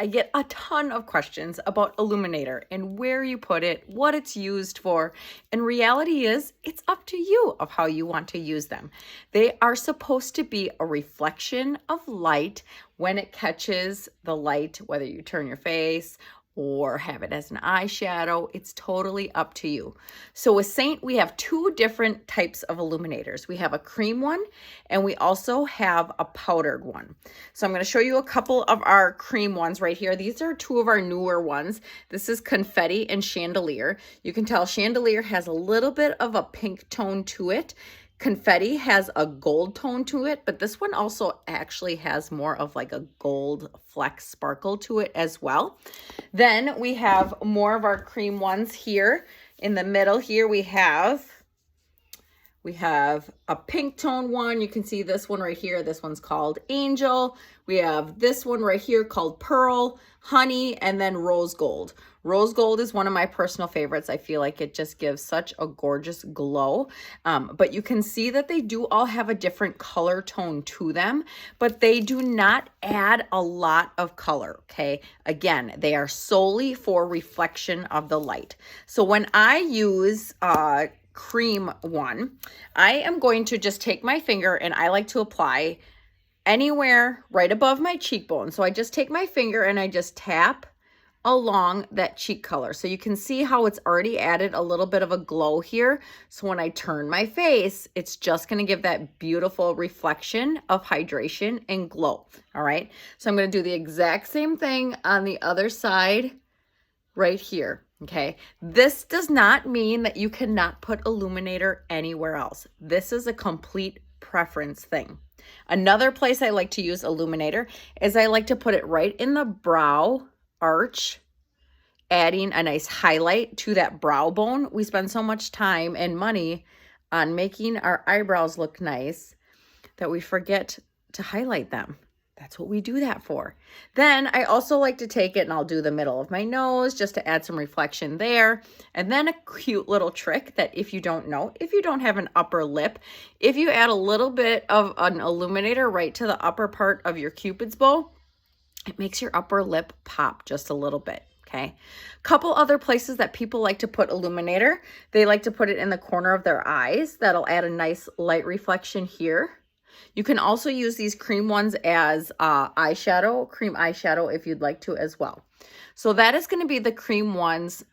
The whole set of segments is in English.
I get a ton of questions about Illuminator and where you put it, what it's used for. And reality is, it's up to you of how you want to use them. They are supposed to be a reflection of light when it catches the light, whether you turn your face or have it as an eyeshadow. It's totally up to you. So with Seint, we have two different types of illuminators. We have a cream one and we also have a powdered one. So I'm going to show you a couple of our cream ones right here. These are two of our newer ones. This is Confetti and Chandelier. You can tell Chandelier has a little bit of a pink tone to it. Confetti has a gold tone to it, but this one also actually has more of like a gold fleck sparkle to it as well. Then we have more of our cream ones here. In the middle here, we have a pink tone one. You can see this one right here. This one's called Angel. We have this one right here called Pearl, Honey, and then Rose Gold. Rose Gold is one of my personal favorites. I feel like it just gives such a gorgeous glow. But you can see that they do all have a different color tone to them, but they do not add a lot of color, okay? Again, they are solely for reflection of the light. So when I use cream one, I am going to just take my finger and I like to apply anywhere right above my cheekbone. So I just take my finger and I just tap along that cheek color. So you can see how it's already added a little bit of a glow here. So when I turn my face, it's just going to give that beautiful reflection of hydration and glow. All right. So I'm going to do the exact same thing on the other side right here. Okay. This does not mean that you cannot put Illuminator anywhere else. This is a complete preference thing. Another place I like to use Illuminator is I like to put it right in the brow arch, adding a nice highlight to that brow bone. We spend so much time and money on making our eyebrows look nice that we forget to highlight them. That's what we do that for. Then I also like to take it and I'll do the middle of my nose just to add some reflection there. And then a cute little trick that if you don't know, if you don't have an upper lip, if you add a little bit of an illuminator right to the upper part of your Cupid's bow, it makes your upper lip pop just a little bit. Okay. Couple other places that people like to put illuminator. They like to put it in the corner of their eyes. That'll add a nice light reflection here. You can also use these cream ones as eyeshadow, cream eyeshadow if you'd like to as well. So that is going to be the cream ones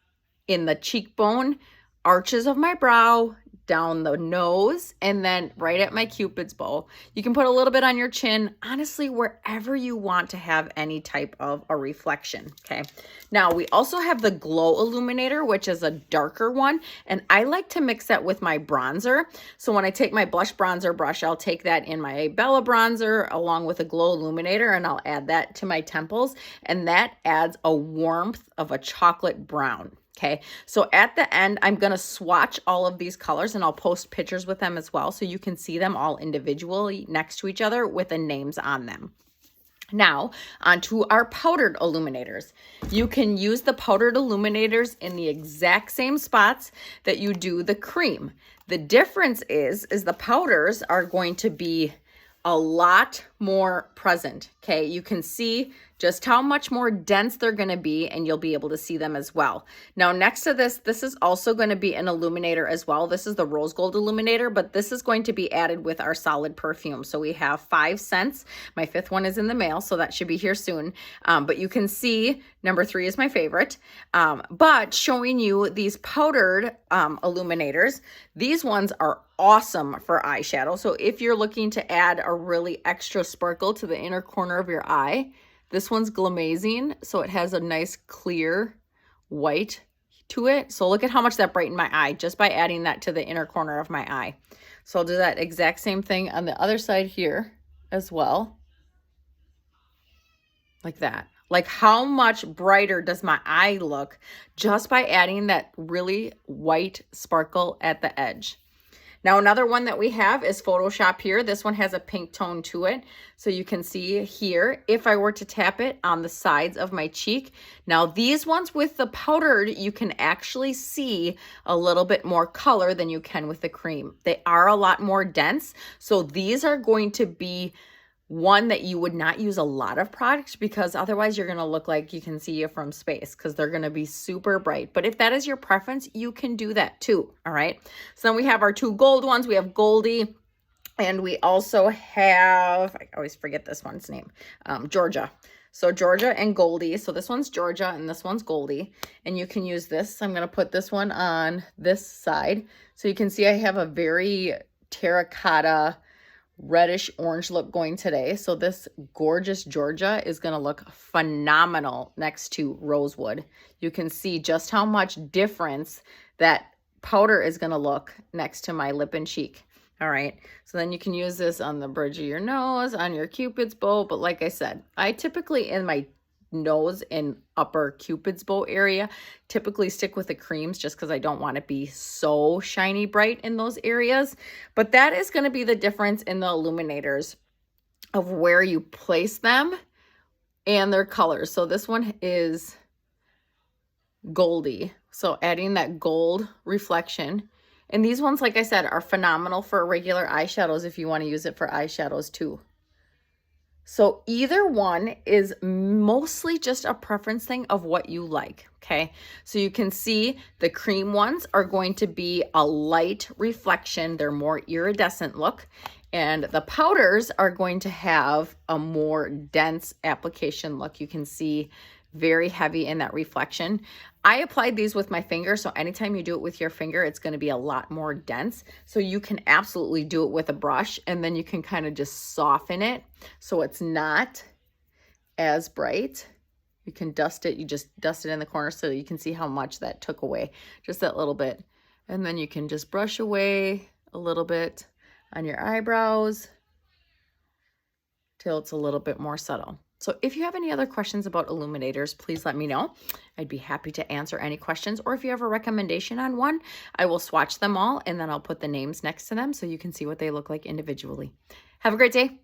in the cheekbone, arches of my brow, down the nose, and then right at my Cupid's bow. You can put a little bit on your chin, honestly, wherever you want to have any type of a reflection, okay? Now, we also have the Glow Illuminator, which is a darker one, and I like to mix that with my bronzer. So when I take my blush bronzer brush, I'll take that in my Bella bronzer along with a Glow Illuminator, and I'll add that to my temples, and that adds a warmth of a chocolate brown. Okay, so at the end, I'm going to swatch all of these colors and I'll post pictures with them as well so you can see them all individually next to each other with the names on them. Now, onto our powdered illuminators. You can use the powdered illuminators in the exact same spots that you do the cream. The difference is the powders are going to be a lot more present. Okay, you can see just how much more dense they're going to be, and you'll be able to see them as well. Now, next to this is also going to be an illuminator as well. This is the Rose Gold Illuminator, but this is going to be added with our solid perfume. So we have 5 scents. My 5th one is in the mail, so that should be here soon. But you can see number 3 is my favorite. But showing you these powdered illuminators, these ones are awesome for eyeshadow. So if you're looking to add a really extra sparkle to the inner corner of your eye, this one's Glamazine, so it has a nice clear white to it. So look at how much that brightened my eye just by adding that to the inner corner of my eye. So I'll do that exact same thing on the other side here as well. Like that. Like how much brighter does my eye look just by adding that really white sparkle at the edge. Now, another one that we have is Photoshop here. This one has a pink tone to it. So you can see here, if I were to tap it on the sides of my cheek. Now, these ones with the powdered, you can actually see a little bit more color than you can with the cream. They are a lot more dense. So these are going to be one that you would not use a lot of product, because otherwise you're going to look like you can see you from space, because they're going to be super bright. But if that is your preference, you can do that too. All right. So then we have our 2 gold ones. We have Goldie, and we also have, I always forget this one's name, Georgia. So Georgia and Goldie. So this one's Georgia and this one's Goldie. And you can use this. I'm going to put this one on this side. So you can see I have a very terracotta reddish orange look going today. So this gorgeous Georgia is going to look phenomenal next to Rosewood. You can see just how much difference that powder is going to look next to my lip and cheek. All right. So then you can use this on the bridge of your nose, on your Cupid's bow. But like I said, I typically in my nose and upper Cupid's bow area typically stick with the creams, just because I don't want to be so shiny bright in those areas. But that is going to be the difference in the Illuminators of where you place them and their colors. So this one is Goldie, so adding that gold reflection. And these ones, like I said, are phenomenal for regular eyeshadows if you want to use it for eyeshadows too. So either one is mostly just a preference thing of what you like, okay? So you can see the cream ones are going to be a light reflection. They're more iridescent look. And the powders are going to have a more dense application look. You can see very heavy in that reflection. I applied these with my finger, so anytime you do it with your finger, it's going to be a lot more dense. So you can absolutely do it with a brush, and then you can kind of just soften it so it's not as bright. You can dust it. You just dust it in the corner so you can see how much that took away, just that little bit. And then you can just brush away a little bit on your eyebrows till it's a little bit more subtle. So if you have any other questions about Illuminators, please let me know. I'd be happy to answer any questions. Or if you have a recommendation on one, I will swatch them all and then I'll put the names next to them so you can see what they look like individually. Have a great day.